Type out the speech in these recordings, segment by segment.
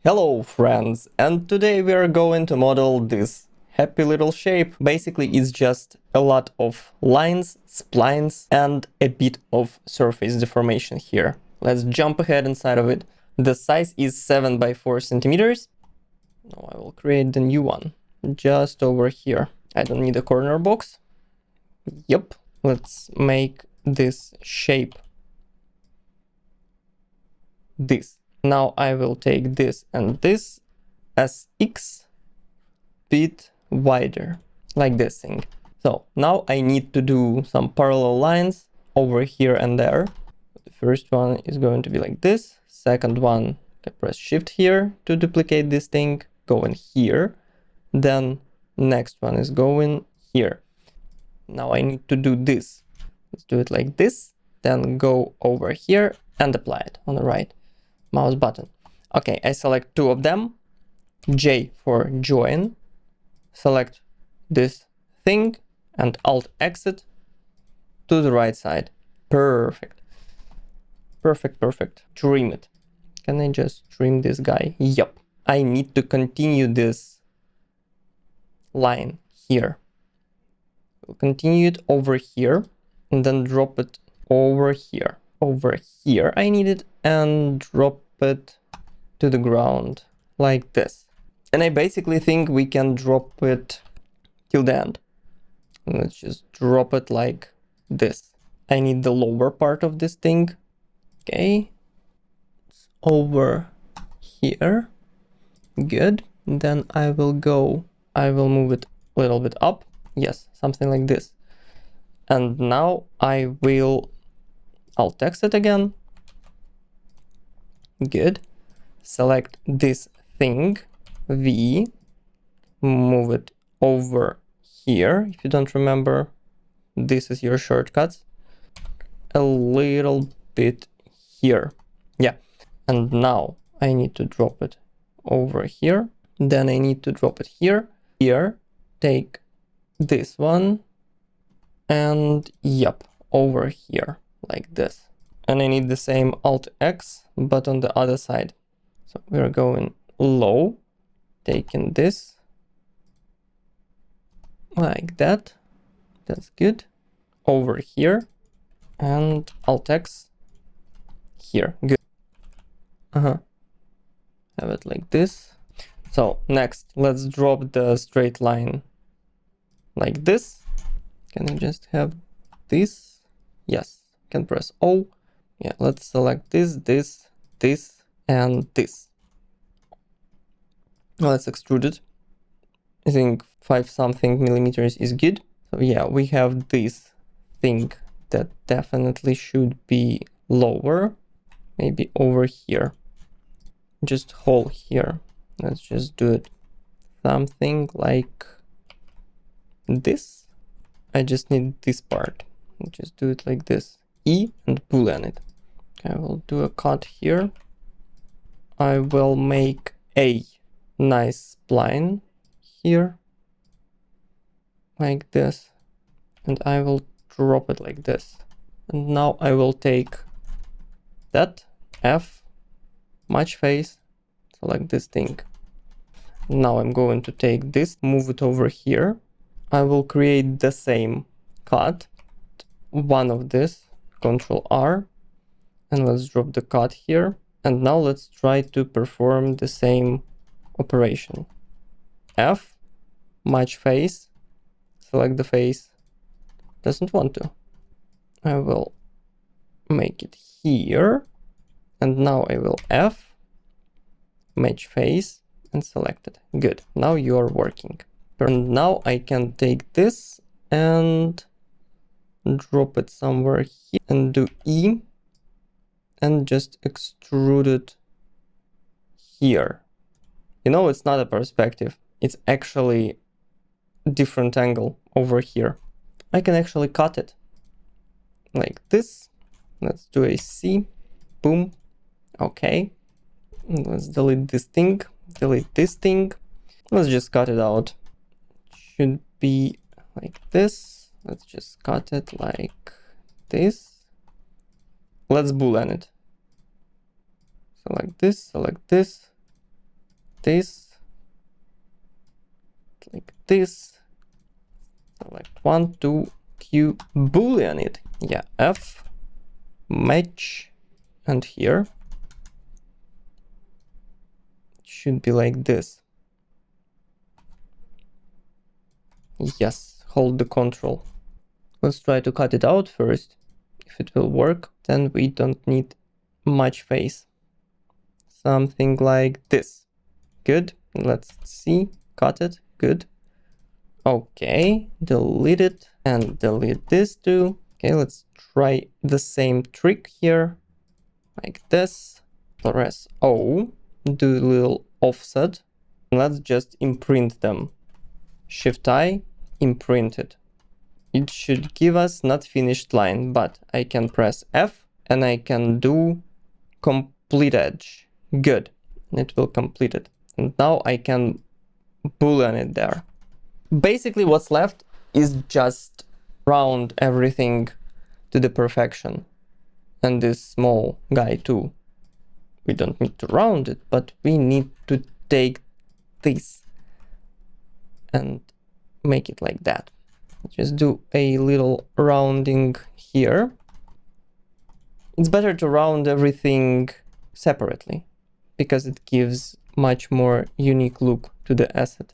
Hello friends, and today we are going to model this happy little shape. Basically it's just a lot of lines, splines and a bit of surface deformation here. Let's jump ahead inside of it. The size is 7 by 4 centimeters. Now I will create the new one just over here. I don't need a corner box. Yep, let's make this shape this. Now I will take this and this as X bit wider, like this thing. So now I need to do some parallel lines over here and there. The first one is going to be like this. Second one, I press Shift here to duplicate this thing, go in here. Then next one is going here. Now I need to do this. Let's do it like this. Then go over here and apply it on the right mouse button. Okay, I select two of them. J for join. Select this thing and Alt exit to the right side. Perfect. Perfect. Trim it. Can I just trim this guy? Yep. I need to continue this line here. We'll continue it over here and then drop it over here. Over here I need it, and drop it to the ground like this. And I basically think we can drop it till the end. Let's just drop it like this. I need the lower part of this thing. Okay, it's over here. Good. Then I will move it a little bit up. Yes, something like this. And now I will Alt exit again. Good. Select this thing, V, move it over here. If you don't remember, this is your shortcuts. A little bit here. Yeah. And now I need to drop it over here. Then I need to drop it here. Here, take this one and yep, over here like this. And I need the same Alt X, but on the other side. So we're going low, taking this like that. That's good. Over here and Alt X here. Good. Have it like this. So next, let's drop the straight line like this. Can I just have this? Yes. Can press O. Yeah, let's select this, and this. Let's extrude it. I think 5 something millimeters is good. So yeah, we have this thing that definitely should be lower. Maybe over here. Just hole here. Let's just do it. Something like this. I just need this part. Just do it like this. E and Boolean it. I will do a cut here. I will make a nice spline here like this, and I will drop it like this. And now I will take that F, match face, select this thing. Now I'm going to take this, move it over here. I will create the same cut, one of this, Control R, and let's drop the cut here. And now let's try to perform the same operation. F, match face, select the face. Doesn't want to. I will make it here. And now I will F, match face, and select it. Good. Now you are working. And now I can take this and drop it somewhere here and do E and just extrude it here. You know, it's not a perspective. It's actually a different angle over here. I can actually cut it like this. Let's do a C. Boom. Okay. Let's delete this thing. Delete this thing. Let's just cut it out. Should be like this. Let's just cut it like this. Let's Boolean it. Select this, this, like this, select 1, 2, Q, Boolean it. Yeah, F, match, and here it should be like this. Yes, hold the control. Let's try to cut it out first. If it will work, then we don't need much face. Something like this. Good. Let's see. Cut it. Good. Okay. Delete it and delete this too. Okay, let's try the same trick here. Like this. Press O. Do a little offset. Let's just imprint them. Shift I. Imprint it. It should give us not finished line, but I can press F and I can do complete edge. Good. It will complete it. And now I can boolean it there. Basically what's left is just round everything to the perfection. And this small guy too. We don't need to round it, but we need to take this and make it like that. Just do a little rounding here. It's better to round everything separately because it gives much more unique look to the asset.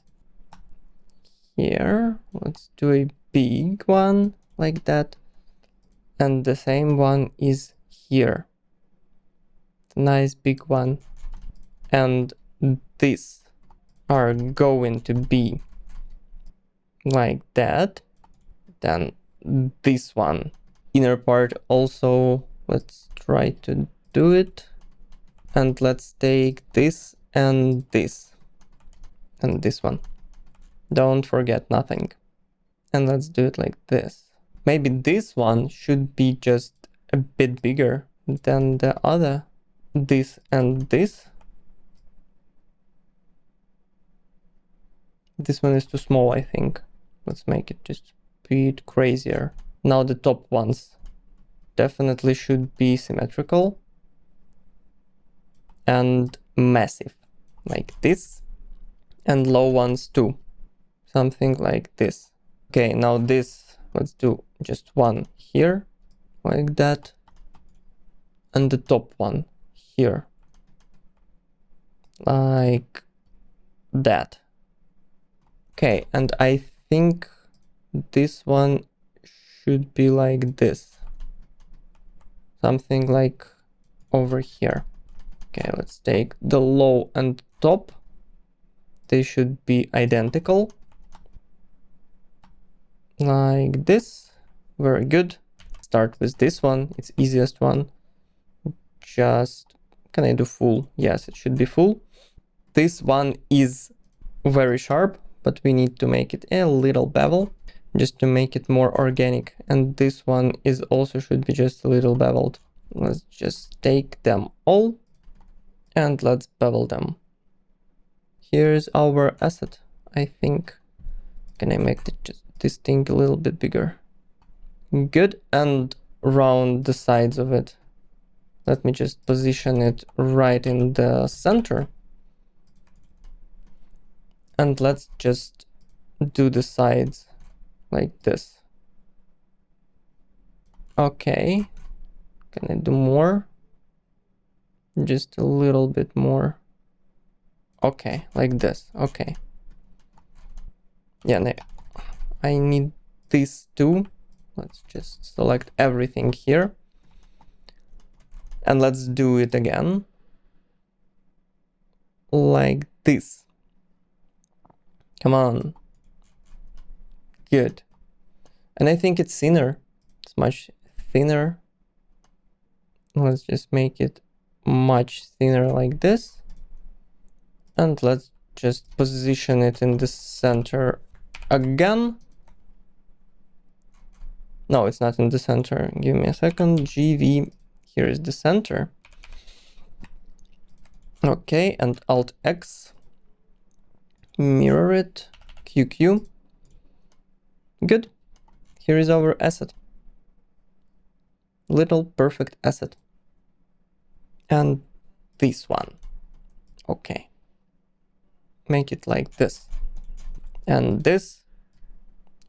Here, let's do a big one like that. And the same one is here. Nice big one. And these are going to be like that. Then this one. Inner part also, let's try to do it. And let's take this and this. And this one. Don't forget nothing. And let's do it like this. Maybe this one should be just a bit bigger than the other. This and this. This one is too small, I think. Let's make it just a bit crazier. Now the top ones definitely should be symmetrical and massive, like this, and low ones too, something like this. Okay, now this, let's do just one here, like that, and the top one here, like that. Okay, and I think this one should be like this, something like over here. Okay, let's take the low and top. They should be identical. Like this. Very good. Start with this one. It's easiest one. Just, can I do full? Yes, it should be full. This one is very sharp, but we need to make it a little bevel just to make it more organic. And this one is also should be just a little beveled. Let's just take them all and let's bevel them. Here's our asset, I think. Can I make this thing a little bit bigger? Good, and round the sides of it. Let me just position it right in the center. And let's just do the sides like this. Okay. Can I do more? Just a little bit more. Okay, like this. Okay. Yeah, I need these two. Let's just select everything here. And let's do it again. Like this. Come on. Good. And I think it's thinner. It's much thinner. Let's just make it much thinner like this. And let's just position it in the center again. No, it's not in the center. Give me a second. GV. Here is the center. Okay, and Alt X. Mirror it. QQ. Good. Here is our asset. Little perfect asset. And this one. Okay. make it like this. And this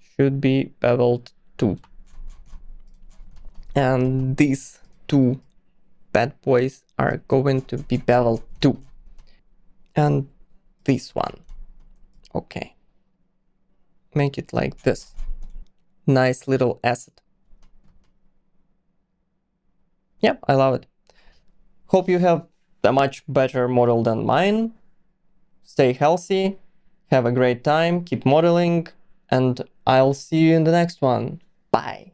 should be beveled too. And these two bad boys are going to be beveled too. And this one. Okay. Make it like this. Nice little asset. Yep, I love it. Hope you have a much better model than mine. Stay healthy, have a great time, keep modeling, and I'll see you in the next one. Bye!